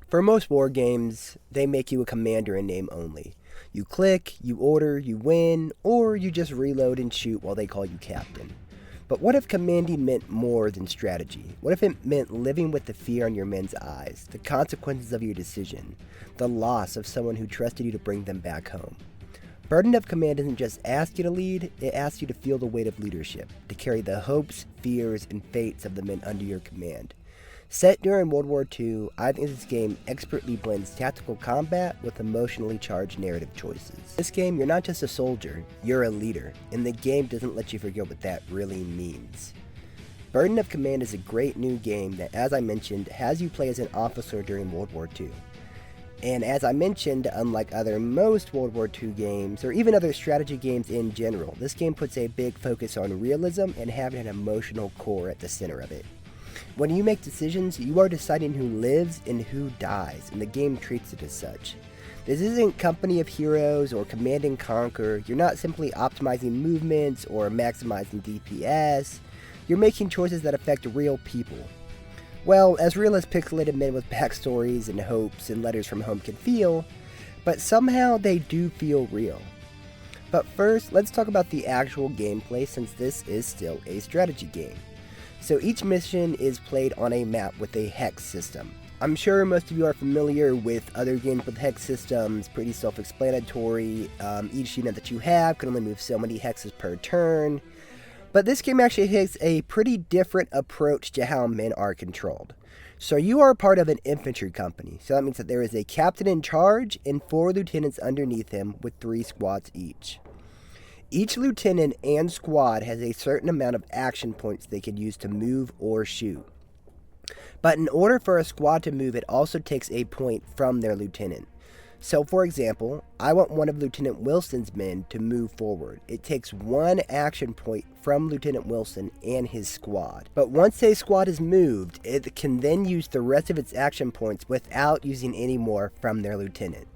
For most war games, they make you a commander in name only. You click, you order, you win, or you just reload and shoot while they call you captain. But what if commanding meant more than strategy? What if it meant living with the fear in your men's eyes, the consequences of your decision, the loss of someone who trusted you to bring them back home? Burden of Command doesn't just ask you to lead, it asks you to feel the weight of leadership, to carry the hopes, fears, and fates of the men under your command. Set during World War II, I think this game expertly blends tactical combat with emotionally charged narrative choices. This game, you're not just a soldier, you're a leader, and the game doesn't let you forget what that really means. Burden of Command is a great new game that, as I mentioned, has you play as an officer during World War II. And as I mentioned, unlike most World War II games, or even other strategy games in general, this game puts a big focus on realism and having an emotional core at the center of it. When you make decisions, you are deciding who lives and who dies, and the game treats it as such. This isn't Company of Heroes or Command and Conquer. You're not simply optimizing movements or maximizing DPS. You're making choices that affect real people. Well, as real as pixelated men with backstories and hopes and letters from home can feel, but somehow they do feel real. But first, let's talk about the actual gameplay, since this is still a strategy game. So each mission is played on a map with a hex system. I'm sure most of you are familiar with other games with hex systems, pretty self-explanatory. Each unit that you have can only move so many hexes per turn. But this game actually takes a pretty different approach to how men are controlled. So you are part of an infantry company, so that means that there is a captain in charge and 4 lieutenants underneath him with 3 squads each. Each lieutenant and squad has a certain amount of action points they can use to move or shoot. But in order for a squad to move, it also takes a point from their lieutenant. So for example, I want one of Lieutenant Wilson's men to move forward. It takes 1 action point from Lieutenant Wilson and his squad. But once a squad is moved, it can then use the rest of its action points without using any more from their lieutenant.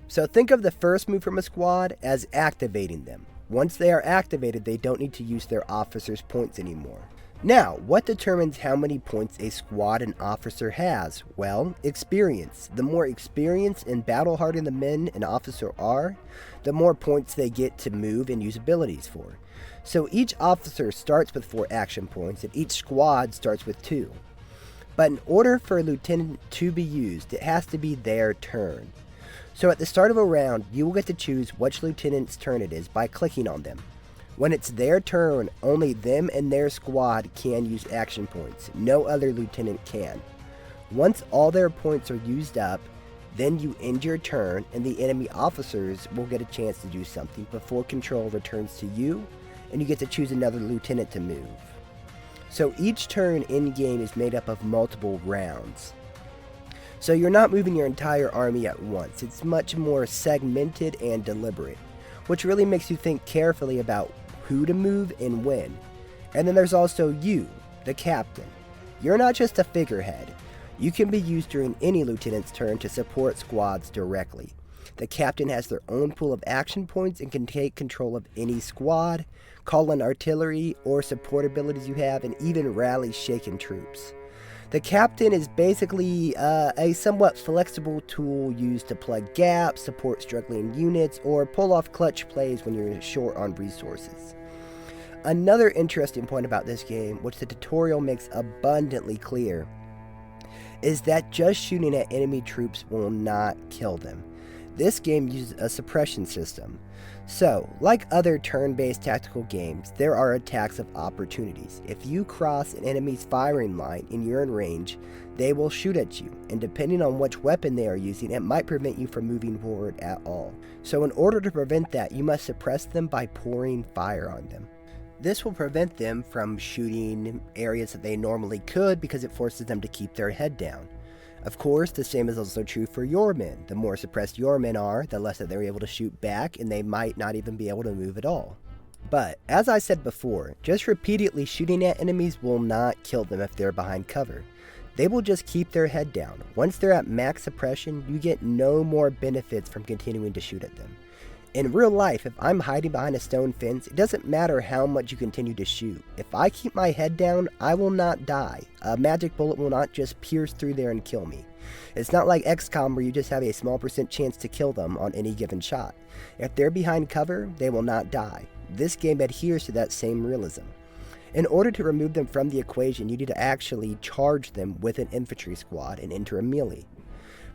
So think of the first move from a squad as activating them. Once they are activated, they don't need to use their officer's points anymore. Now, what determines how many points a squad and officer has? Well, experience. The more experienced and battle-hardened the men and officer are, the more points they get to move and use abilities for. So each officer starts with 4 action points, and each squad starts with 2. But in order for a lieutenant to be used, it has to be their turn. So at the start of a round, you will get to choose which lieutenant's turn it is by clicking on them. When it's their turn, only them and their squad can use action points. No other lieutenant can. Once all their points are used up, then you end your turn and the enemy officers will get a chance to do something before control returns to you, and you get to choose another lieutenant to move. So each turn in-game is made up of multiple rounds. So you're not moving your entire army at once. It's much more segmented and deliberate, which really makes you think carefully about who to move and when. And then there's also you, the captain. You're not just a figurehead. You can be used during any lieutenant's turn to support squads directly. The captain has their own pool of action points and can take control of any squad, call in artillery or support abilities you have, and even rally shaken troops. The captain is basically a somewhat flexible tool used to plug gaps, support struggling units, or pull off clutch plays when you're short on resources. Another interesting point about this game, which the tutorial makes abundantly clear, is that just shooting at enemy troops will not kill them. This game uses a suppression system. So, like other turn-based tactical games, there are attacks of opportunities. If you cross an enemy's firing line and you're in range, they will shoot at you, and depending on which weapon they are using, it might prevent you from moving forward at all. So in order to prevent that, you must suppress them by pouring fire on them. This will prevent them from shooting areas that they normally could because it forces them to keep their head down. Of course, the same is also true for your men. The more suppressed your men are, the less that they're able to shoot back, and they might not even be able to move at all. But, as I said before, just repeatedly shooting at enemies will not kill them if they're behind cover. They will just keep their head down. Once they're at max suppression, you get no more benefits from continuing to shoot at them. In real life, if I'm hiding behind a stone fence, it doesn't matter how much you continue to shoot. If I keep my head down, I will not die. A magic bullet will not just pierce through there and kill me. It's not like XCOM where you just have a small % chance to kill them on any given shot. If they're behind cover, they will not die. This game adheres to that same realism. In order to remove them from the equation, you need to actually charge them with an infantry squad and enter a melee.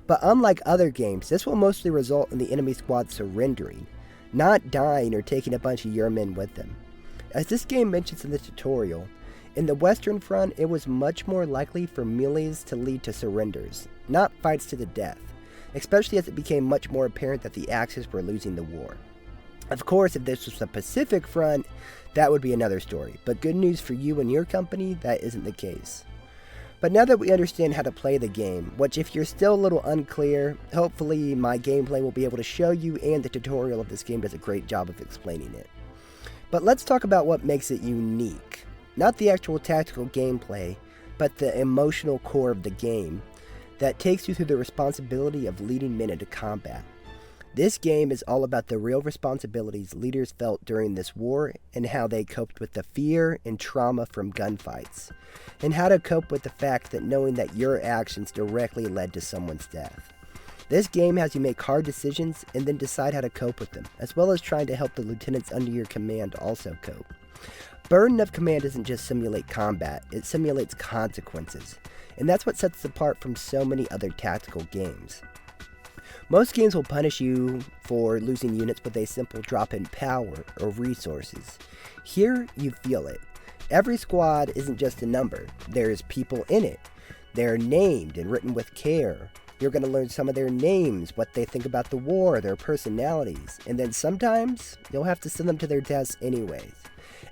But unlike other games, this will mostly result in the enemy squad surrendering, not dying or taking a bunch of your men with them. As this game mentions in the tutorial, in the Western Front, it was much more likely for melees to lead to surrenders, not fights to the death, especially as it became much more apparent that the Axis were losing the war. Of course, if this was the Pacific Front, that would be another story, but good news for you and your company, that isn't the case. But now that we understand how to play the game, which if you're still a little unclear, hopefully my gameplay will be able to show you, and the tutorial of this game does a great job of explaining it. But let's talk about what makes it unique. Not the actual tactical gameplay, but the emotional core of the game that takes you through the responsibility of leading men into combat. This game is all about the real responsibilities leaders felt during this war and how they coped with the fear and trauma from gunfights, and how to cope with the fact that knowing that your actions directly led to someone's death. This game has you make hard decisions and then decide how to cope with them, as well as trying to help the lieutenants under your command also cope. Burden of Command doesn't just simulate combat, it simulates consequences, and that's what sets it apart from so many other tactical games. Most games will punish you for losing units with a simple drop in power or resources. Here, you feel it. Every squad isn't just a number, there's people in it. They're named and written with care. You're going to learn some of their names, what they think about the war, their personalities, and then sometimes you'll have to send them to their deaths anyways.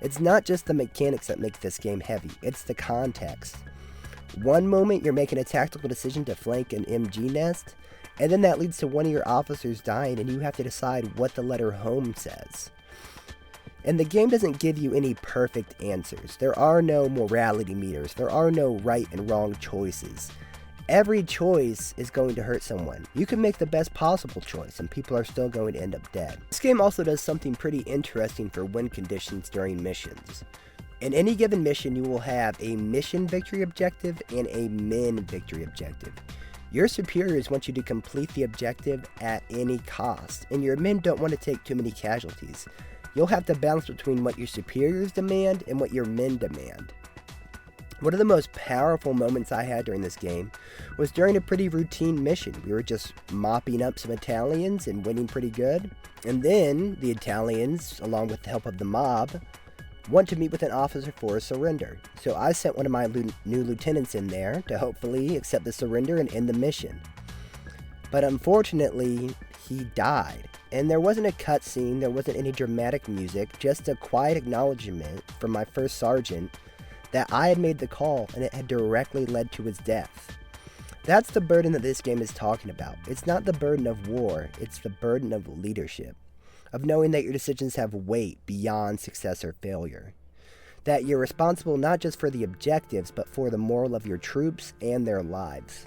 It's not just the mechanics that make this game heavy, it's the context. One moment you're making a tactical decision to flank an MG nest, and then that leads to one of your officers dying and you have to decide what the letter home says. And the game doesn't give you any perfect answers. There are no morality meters, there are no right and wrong choices. Every choice is going to hurt someone. You can make the best possible choice and people are still going to end up dead. This game also does something pretty interesting for win conditions during missions. In any given mission, you will have a mission victory objective and a min victory objective. Your superiors want you to complete the objective at any cost, and your men don't want to take too many casualties. You'll have to balance between what your superiors demand and what your men demand. One of the most powerful moments I had during this game was during a pretty routine mission. We were just mopping up some Italians and winning pretty good, and then the Italians, along with the help of the mob, want to meet with an officer for a surrender. So I sent one of my new lieutenants in there to hopefully accept the surrender and end the mission. But unfortunately, he died. And there wasn't a cutscene, there wasn't any dramatic music, just a quiet acknowledgement from my first sergeant that I had made the call and it had directly led to his death. That's the burden that this game is talking about. It's not the burden of war, it's the burden of leadership. Of knowing that your decisions have weight beyond success or failure. That you're responsible not just for the objectives, but for the moral of your troops and their lives.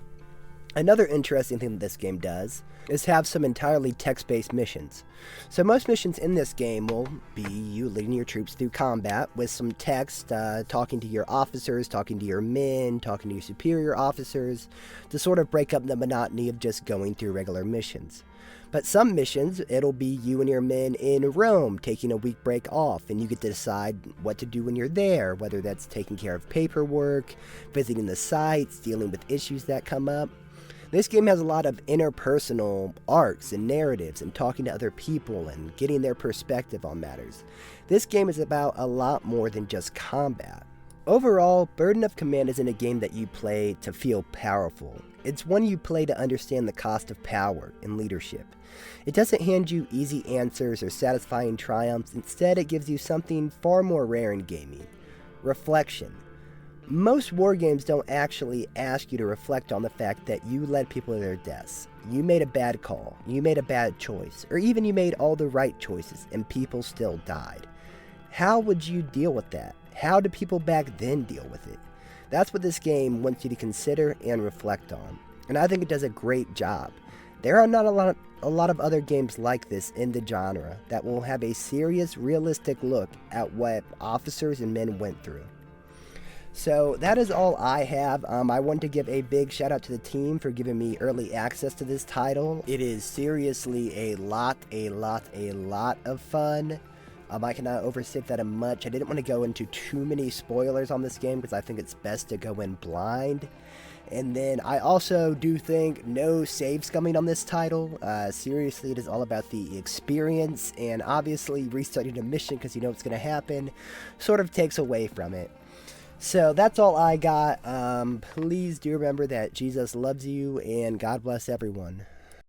Another interesting thing that this game does is have some entirely text-based missions. So most missions in this game will be you leading your troops through combat with some text, talking to your officers, talking to your men, talking to your superior officers, to sort of break up the monotony of just going through regular missions. But some missions, it'll be you and your men in Rome taking a week break off, and you get to decide what to do when you're there, whether that's taking care of paperwork, visiting the sites, dealing with issues that come up. This game has a lot of interpersonal arcs and narratives and talking to other people and getting their perspective on matters. This game is about a lot more than just combat. Overall, Burden of Command isn't a game that you play to feel powerful. It's one you play to understand the cost of power and leadership. It doesn't hand you easy answers or satisfying triumphs. Instead, it gives you something far more rare in gaming: reflection. Most war games don't actually ask you to reflect on the fact that you led people to their deaths. You made a bad call, you made a bad choice, or even you made all the right choices and people still died. How would you deal with that? How did people back then deal with it? That's what this game wants you to consider and reflect on. And I think it does a great job. There are not a lot of other games like this in the genre that will have a serious, realistic look at what officers and men went through. So that is all I have. I want to give a big shout out to the team for giving me early access to this title. It is seriously a lot of fun. I cannot overstate that much. I didn't want to go into too many spoilers on this game because I think it's best to go in blind. And then I also do think no saves coming on this title. Seriously, it is all about the experience, and obviously restarting a mission because you know what's going to happen sort of takes away from it. So that's all I got. Please do remember that Jesus loves you, and God bless everyone.